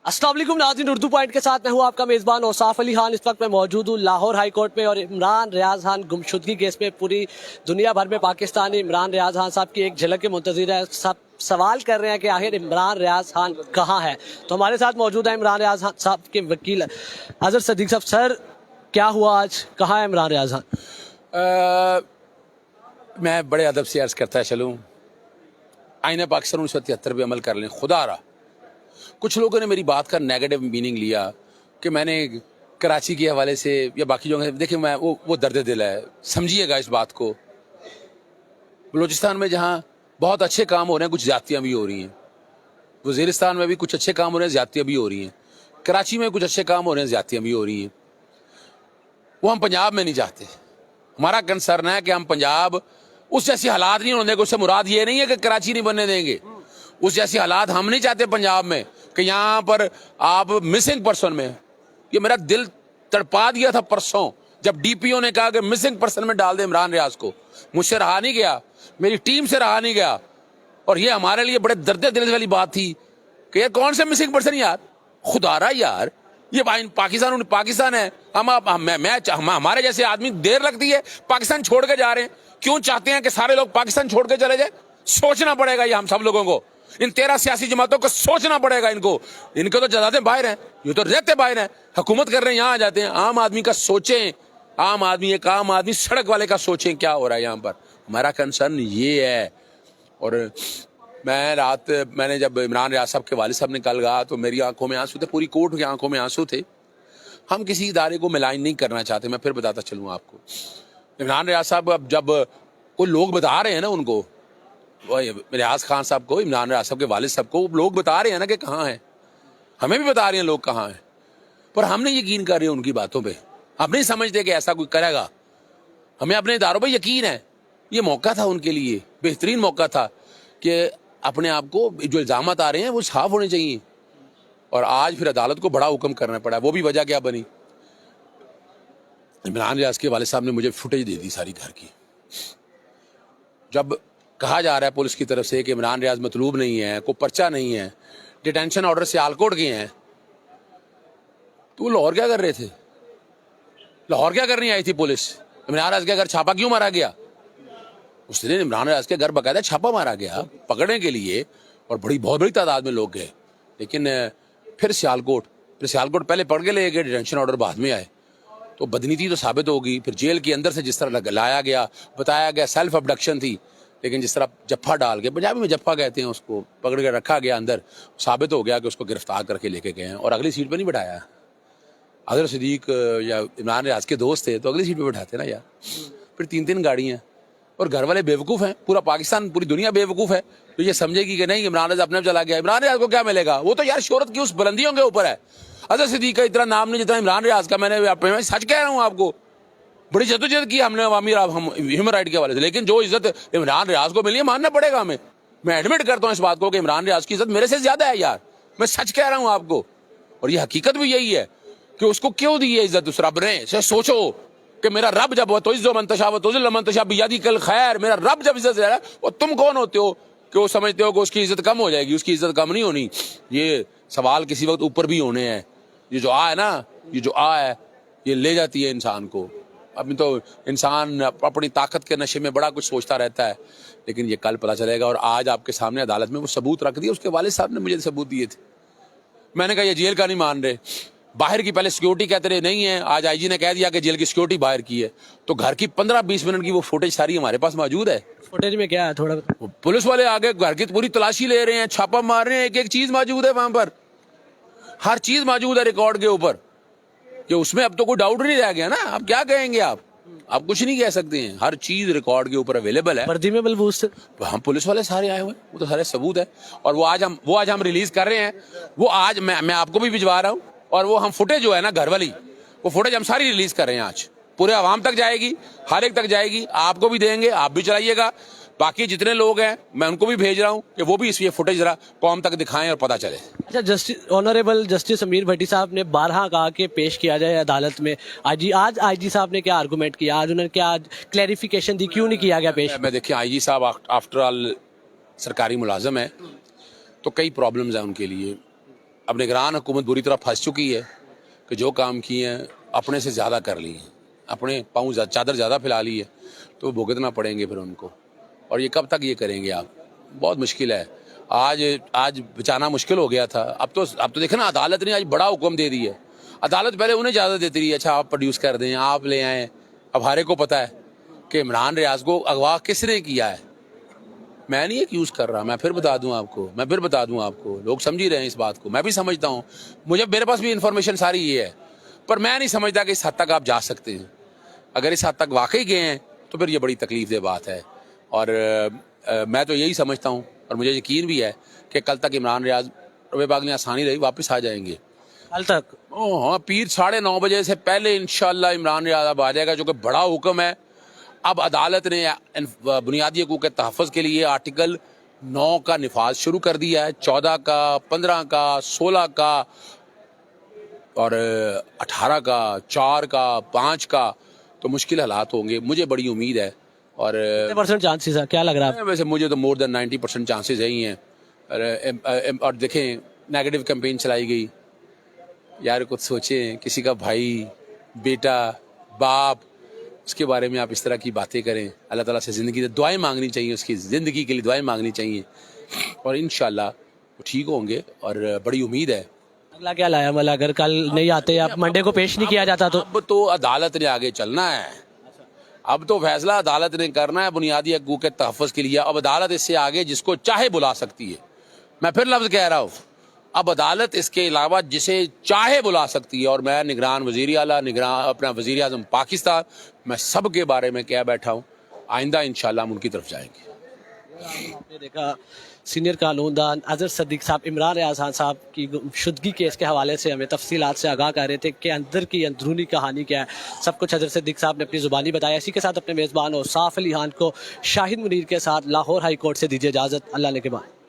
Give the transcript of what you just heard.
अस्सलाम वालेकुम नाज़रीन, उर्दू पॉइंट के साथ मैं हूँ आपका मेज़बान औसाफ अली खान। इस वक्त मैं मौजूद हूँ लाहौर हाई कोर्ट में और इमरान रियाज खान गुमशुदगी केस में पूरी दुनिया भर में पाकिस्तानी इमरान रियाज खान साहब की एक झलक के मुंतज़िर है। सब सवाल कर रहे हैं कि आखिर इमरान रियाज खान कहाँ है। तो हमारे साथ मौजूद है इमरान रियाज खान साहब के वकील अजहर सदीक साहब। सर, क्या हुआ आज, कहाँ है इमरान रियाज खान? मैं बड़े अदब से अर्ज़ करता चलूँ, आईना पाकिस्तान 1973 पे अमल कर लें। खुदा रहा कुछ लोगों ने मेरी बात का नेगेटिव मीनिंग लिया कि मैंने कराची के हवाले से या बाकी जगह, देखिए मैं वो दर्द दिल है, समझिएगा इस बात को। बलूचिस्तान में जहाँ बहुत अच्छे काम हो रहे हैं, कुछ ज़्यादतियाँ भी हो रही हैं। वज़ीरिस्तान में भी कुछ अच्छे काम हो रहे हैं, ज़्यादतियाँ भी हो रही हैं। कराची में कुछ अच्छे काम हो रहे हैं, ज़्यादतियाँ भी हो रही हैं। वो हम पंजाब में नहीं चाहते। हमारा कंसर्न है कि हम पंजाब उस जैसी हालात नहीं होने देंगे। उससे मुराद ये नहीं है कि कराची नहीं बनने देंगे। उस जैसी हालात हम नहीं चाहते पंजाब में कि यहाँ पर आप मिसिंग पर्सन में, ये मेरा दिल तड़पा दिया था परसों जब डीपीओ ने कहा कि मिसिंग पर्सन में डाल दे इमरान रियाज को। मुझसे रहा नहीं गया, मेरी टीम से रहा नहीं गया, और ये हमारे लिए बड़े दर्द दिल वाली बात थी कि यार कौन से मिसिंग पर्सन यार, खुदारा यार, ये पाकिस्तान है। हमारे जैसे आदमी देर लगती है, पाकिस्तान छोड़ के जा रहे हैं। क्यों चाहते हैं कि सारे लोग पाकिस्तान छोड़ के चले जाए? सोचना पड़ेगा ये हम सब लोगों को, इन 13 सियासी जमातों को सोचना पड़ेगा। इनको तो जजाते बाहर हैं, ये तो रहते बाहर हैं, हुकूमत कर रहे हैं, यहाँ आ जाते हैं। आम आदमी का सोचें, आम आदमी सड़क वाले का सोचें क्या हो रहा है यहाँ पर। हमारा कंसर्न ये है। और मैंने जब इमरान रियाज साहब के वालिद साहब ने कल कहा तो मेरी आंखों में आंसू थे, पूरी कोर्ट की आंखों में आंसू थे। हम किसी इदारे को मिलाइन नहीं करना चाहते। मैं फिर बताता चलूँ आपको, इमरान रियाज साहब अब जब कोई लोग बता रहे हैं ना उनको, रियाज खान साहब को, इमरान रियाज साहब के वालिद साहब को लोग बता रहे हैं ना कि कहाँ हैं, हमें भी बता रहे हैं लोग कहाँ हैं, पर हम नहीं यकीन कर रहे हैं उनकी बातों पे। हम नहीं समझते कि ऐसा कोई करेगा। हमें अपने इदारों पे यकीन है। ये मौका था उनके लिए, बेहतरीन मौका था कि अपने आप को, जो इल्जामात आ रहे हैं वो साफ होने चाहिए। और आज फिर अदालत को बड़ा हुक्म करना पड़ा। वो भी वजह क्या बनी, इमरान रियाज के वालिद साहब ने मुझे फुटेज दे दी सारी घर की। जब कहा जा रहा है पुलिस की तरफ से कि इमरान रियाज मतलूब नहीं है, कोई पर्चा नहीं है, डिटेंशन ऑर्डर से आलकोट गए हैं, तो लाहौर क्या कर रहे थे? लाहौर क्या करनी आई थी पुलिस? इमरान रियाज के घर छापा क्यों मारा गया? उस दिन इमरान रियाज के घर बाकायदा छापा मारा गया पकड़ने के लिए, और बहुत बड़ी तादाद में लोग गए। लेकिन फिर सियालकोट पहले पकड़ के ले गए, डिटेंशन ऑर्डर बाद में आए। तो बदनीति तो साबित होगी। फिर जेल के अंदर से जिस तरह लाया गया, बताया गया सेल्फ अबडक्शन थी, लेकिन जिस तरह जफ्फा डाल के, पंजाबी में जफ्फा कहते हैं उसको, पकड़ के रखा गया अंदर, साबित हो गया कि उसको गिरफ्तार करके लेके गए हैं और अगली सीट पर नहीं बैठाया। अजहर सदीक या इमरान रियाज के दोस्त थे तो अगली सीट पर बैठाते ना यार। फिर 3 गाड़ियाँ, और घर वाले बेवकूफ़ हैं, पूरा पाकिस्तान, पूरी दुनिया बेवकूफ़ है तो ये समझेगी कि नहीं इमरान रियाज अपने आप चला गया। इमरान रियाज को क्या मिलेगा? वो तो यार शोहरत की उस बुलंदियों के ऊपर है। अजहर सदीक का इतना नाम नहीं जितना इमरान रियाज का। मैं सच कह रहा हूँ आपको, बड़ी जद्दोजहद की हमने हम ह्यूमन राइट के हवाले से, लेकिन जो इज्जत इमरान रियाज को मिली है मानना पड़ेगा हमें। मैं एडमिट करता हूँ इस बात को कि इमरान रियाज की इज्जत मेरे से ज्यादा है यार। मैं सच कह रहा हूँ आपको, और ये हकीकत भी यही है कि उसको क्यों दी है इज्जत उस रब ने। सोचो कि मेरा रब जब तो इज्जो मंतशा व तुज़िल मंतशा बियदी कल खैर, मेरा रब जब इज्जत दे रहा है, और तुम कौन होते हो कि वो समझते हो कि उसकी इज्जत कम हो जाएगी? उसकी इज्जत कम नहीं होनी। ये सवाल किसी वक्त ऊपर भी होने हैं। ये जो आ है ना, ये जो आ है, ये ले जाती है इंसान को। अभी तो इंसान अपनी ताकत के नशे में बड़ा कुछ सोचता रहता है, लेकिन ये कल पता चलेगा। और आज आपके सामने अदालत में वो सबूत रख दिए। उसके वालिद साहब ने मुझे सबूत दिए थे। मैंने कहा ये जेल का नहीं मान रहे, बाहर की पहले सिक्योरिटी कहते रहे नहीं है, आज आईजी ने कह दिया कि जेल की सिक्योरिटी बाहर की है। तो घर की 15-20 मिनट की वो फुटेज सारी हमारे पास मौजूद है। फुटेज में क्या है थोड़ा? पुलिस वाले आगे घर की पूरी तलाशी ले रहे हैं, छापा मार रहे हैं, एक एक चीज मौजूद है वहां पर, हर चीज मौजूद है रिकॉर्ड के ऊपर। कि उसमें अब तो कोई डाउट नहीं रह गया ना। अब क्या कहेंगे आप कुछ नहीं कह सकते हैं, हर चीज रिकॉर्ड के ऊपर अवेलेबल है। वर्दी में बलबूस हम पुलिस वाले सारे आए हुए, वो तो सारे सबूत है। और वो आज हम रिलीज कर रहे हैं। वो आज मैं आपको भी भिजवा रहा हूँ, और वो हम फुटेज जो है ना घर वाली, वो फुटेज हम सारी रिलीज कर रहे हैं। आज पूरे आवाम तक जाएगी, हर एक तक जाएगी, आपको भी देंगे, आप भी चलाइएगा। बाकी जितने लोग हैं मैं उनको भी भेज रहा हूँ कि वो भी ये फुटेज जरा कौम तक दिखाएं और पता चले। अच्छा, ऑनरेबल जस्टिस अमीर भट्टी साहब ने 12 कहा कि पेश किया जाए अदालत में। आज आईजी साहब ने क्या आर्गूमेंट किया? आज उन्होंने क्या क्लैरिफिकेशन दी, क्यों नहीं किया गया पेश? मैं देखिए, आईजी साहब आफ्टर ऑल सरकारी मुलाजम है, तो कई प्रॉब्लम्स हैं उनके लिए। अब निगरान हुकूमत बुरी तरह फंस चुकी है कि जो काम किए हैं अपने से ज़्यादा कर लिए हैं, अपने पाँव चादर ज़्यादा फैला ली है, तो भुगतना पड़ेंगे फिर उनको। और ये कब तक ये करेंगे आप? बहुत मुश्किल है। आज बचाना मुश्किल हो गया था। अब तो देखें ना, अदालत ने आज बड़ा हुक्म दे दी है। अदालत पहले उन्हें इजाज़त देती रही है, अच्छा आप प्रोड्यूस कर दें, आप ले आएँ। अब हरे को पता है कि इमरान रियाज को अगवा किसने किया है। मैं नहीं एक्यूज़ कर रहा, मैं फिर बता दूं आपको, लोग समझ ही रहे हैं इस बात को, मैं भी समझता हूँ, मेरे पास भी इंफॉर्मेशन सारी ये है, पर मैं नहीं समझता कि इस हद तक आप जा सकते हैं। अगर इस हद तक वाकई गए हैं तो फिर ये बड़ी तकलीफ दे बात है। और मैं तो यही समझता हूँ और मुझे यकीन भी है कि कल तक इमरान रियाज रवे बाग ने आसानी रही वापस आ जाएंगे। कल तक? हाँ, पीर 9:30 बजे से पहले इंशाल्लाह इमरान रियाज अब आ जाएगा, जो कि बड़ा हुक्म है। अब अदालत ने बुनियादी हकूक़ के तहफ़्फ़ुज़ के लिए आर्टिकल 9 का निफाज शुरू कर दिया है, 14 का, 15 का, 16 का और 18 का, 4 का, 5 का। तो मुश्किल हालात होंगे, मुझे बड़ी उम्मीद है। और % चांसेस है, क्या लग रहा है? वैसे मुझे तो मोर देन 90% चांसेस है ही हैं। और देखें, नेगेटिव कैंपेन चलाई गई। यार कुछ सोचें, किसी का भाई, बेटा, बाप, उसके बारे में आप इस तरह की बातें करें। अल्लाह ताला से ज़िंदगी दुआएं मांगनी चाहिए, उसकी ज़िंदगी के लिए दुआएं मांगनी चाहिए और इंशाल्लाह वो ठीक होंगे और बड़ी उम्मीद है। अगला क्या लाया अमल? अगर कल नहीं आते या मंडे को पेश नहीं किया जाता तो? अब तो अदालत ने आगे चलना है, अब तो फैसला अदालत ने करना है बुनियादी हकूक़ के तहफ़्फ़ुज़ के लिए। अब अदालत इससे आगे जिसको चाहे बुला सकती है। मैं फिर लफ्ज़ कह रहा हूँ, अब अदालत इसके अलावा जिसे चाहे बुला सकती है। और मैं निगरान वज़ीर आला, निगरान अपना वज़ीर आज़म पाकिस्तान, मैं सब के बारे में कह बैठा हूँ, आइंदा इंशाल्लाह हम उनकी तरफ जाएंगे। आपने देखा सीनियर कानूनदान अजहर सदीक साहब इमरान रियाज खान साहब की गुमशुदगी केस के हवाले से हमें तफसीलात से आगाह कर रहे थे कि अंदर की अंदरूनी कहानी क्या है। सब कुछ अजहर सदीक साहब ने अपनी ज़ुबानी बताया। इसी के साथ अपने मेज़बान और साफ अली खान को शाहिद मुनीर के साथ लाहौर हाई कोर्ट से दीजिए इजाज़त। अल्लाह ने के बाद।